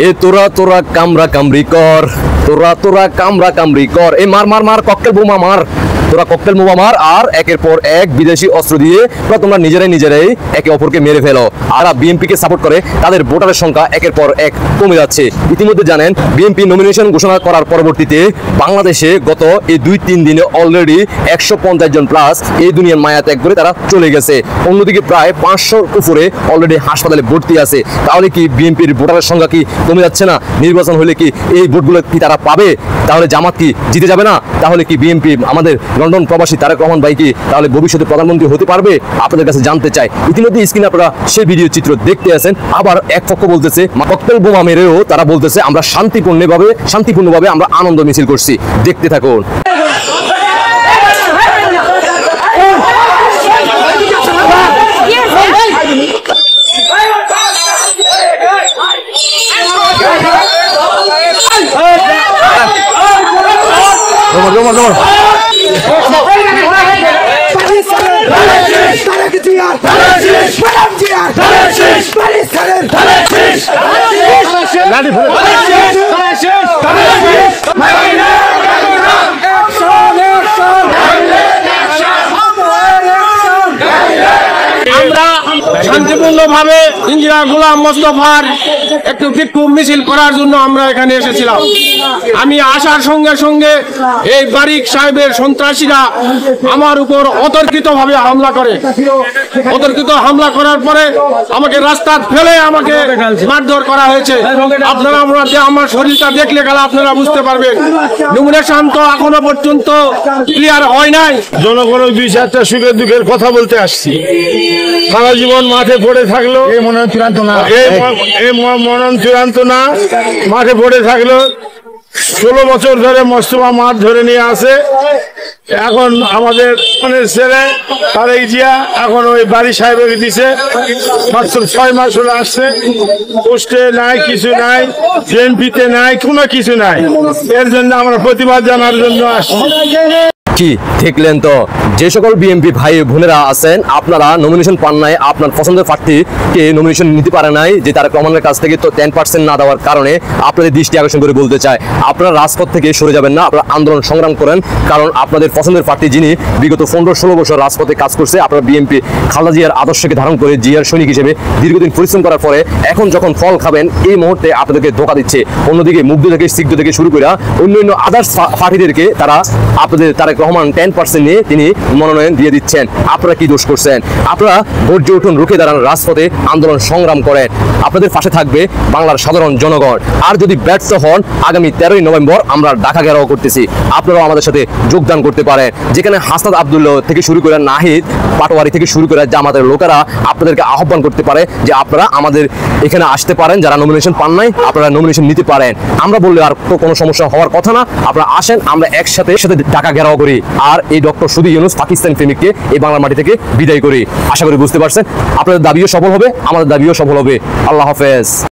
এ তোরা তোরা কামরা কামড়ি কর, তোরা তোরা কামরা কামড়ি কর, এ মার মার মার ককটেল বোমা মার, তোরা ককটেল বোমা মার আর একের পর এক বিদেশি অস্ত্র দিয়ে তোমরা নিজেরাই একে অপরকে মেরে ফেলো। আর বিএনপি কে সাপোর্ট করে তাদের ভোটারের সংখ্যা একের পর এক কমে যাচ্ছে। ইতিমধ্যে জানেন বিএনপি নমিনেশন ঘোষণা করার পরবর্তীতে বাংলাদেশে গত এই 2-3 দিনে অলরেডি 150 জন প্লাস এই দুনিয়ার মায়া ত্যাগ করে তারা চলে গেছে। অন্যদিকে প্রায় 500 উপরে অলরেডি হাসপাতালে ভর্তি আছে। তাহলে কি বিএনপির ভোটারের সংখ্যা কি কমে যাচ্ছে না? নির্বাচন হলে কি এই ভোটগুলো কি তারা পাবে? তাহলে জামাত কি জিতে যাবে না? তাহলে কি বিএনপি আমাদের লন্ডন প্রবাসী তারেক রহমান ভাই কি তাহলে ভবিষ্যতে প্রধানমন্ত্রী হতে পারবে? আপনাদের কাছে জানতে চাই। ইতিমধ্যে স্ক্রিনে আপনারা সেই ভিডিও চিত্র দেখতে আছেন। আবার এক পক্ষ বলতেছে ককটেল বোমা মেরেও তারা বলতেছে আমরা শান্তিপূর্ণভাবে আমরা আনন্দ মিছিল করছি। দেখতে থাকুন। শান্তিপূর্ণভাবে ইঞ্জিনিয়ার গোলাম মোস্তফার একটু বিক্ষোভ মিছিল করার জন্য আমরা এখানে এসেছিলাম। আমি আসার সঙ্গে সঙ্গে এই বারিক সাহেবের সন্ত্রাসীরা আমার উপর অতর্কিতভাবে হামলা করে। অতর্কিত হামলা করার পরে আমাকে রাস্তা ফেলে আমাকে মারধর করা হয়েছে। আপনারা আমার শরীরটা দেখলে গেলে আপনারা বুঝতে পারবেন। নমিনেশন তো এখনো পর্যন্ত ক্লিয়ার হয় নাই। জনগণের 2-4টা সুখের দুঃখের কথা বলতে আসছি। সারা জীবন মাঠে পড়ে থাকলো, এই মনন চূড়ান্ত না, মাঠে পড়ে থাকলো। 16 বছর ধরে মোস্তফা মাঠ ধরে নিয়ে আসে। এখন আমাদের ছেলে তারেক জিয়া এখন ওই বাড়ি সাহেবকে দিছে। মাত্র 6 মাস হলে আসছে। পোস্টে নাই, কিছু নাই, বিএনপিতে নাই, কোনো কিছু নাই। এর জন্য আমরা প্রতিবাদ জানার জন্য আসছি। কি দেখলেন তো, যে সকল বিএনপি ভাই বোনেরা আছেন আপনারা নমিনেশন পান নাই, আপনার পছন্দের প্রার্থীকে নমিনেশন নিতে পারে নাই, যে তারেক রহমানের কাছ থেকে তো 10% না দেওয়ার কারণে আপনাদের দৃষ্টি আকর্ষণ করে বলতে চায় আপনারা রাজপথ থেকে সরে যাবেন না, আপনারা আন্দোলন সংগ্রাম করেন। কারণ আপনাদের পছন্দের প্রার্থী যিনি বিগত 15-16 বছর রাজপথে কাজ করছে, আপনারা বিএনপি খালেদা জিয়ার আদর্শকে ধারণ করে জিয়ার সৈনিক হিসেবে দীর্ঘদিন পরিশ্রম করার পরে এখন যখন ফল খাবেন এই মুহূর্তে আপনাদেরকে ধোঁকা দিচ্ছে। অন্যদিকে মুগ্ধ থেকে সিগ্ধ থেকে শুরু করে অন্যান্য আদার্স প্রার্থীদেরকে তারা আপনাদের তারেক রহমান 10% নিয়ে তিনি মনোনয়ন দিয়ে দিচ্ছেন। আপনারা কি দোষ করছেন? আপনারা ধৈর্য উঠুন, রুখে দাঁড়ান, রাজপথে আন্দোলন সংগ্রাম করেন। আপনাদের পাশে থাকবে বাংলার সাধারণ জনগণ। আর যদি ব্যর্থ হন, আগামী 13ই নভেম্বর আমরা ঢাকা ঘেরাও করতেছি, আপনারাও আমাদের সাথে যোগদান করতে পারেন। যেখানে হাসনাত আব্দুল্লাহ থেকে শুরু করে নাহিদ পাটোয়ারি থেকে শুরু করে জামাতের লোকেরা আপনাদেরকে আহ্বান করতে পারে যে আপনারা আমাদের এখানে আসতে পারেন। যারা নমিনেশন পান নাই আপনারা নমিনেশন নিতে পারেন। আমরা বললে আর তো কোনো সমস্যা হওয়ার কথা না। আপনারা আসেন, আমরা একসাথে ঢাকা ঘেরাও করি আর এই ডক্টর সুদী ইউনূস পাকিস্তান প্রেমিককে এই বাংলার মাটি থেকে বিদায় করি। আশা করি বুঝতে পারছেন। আপনাদের দাবিও সফল হবে, আমাদের দাবিও সফল হবে। আল্লাহ হাফেজ।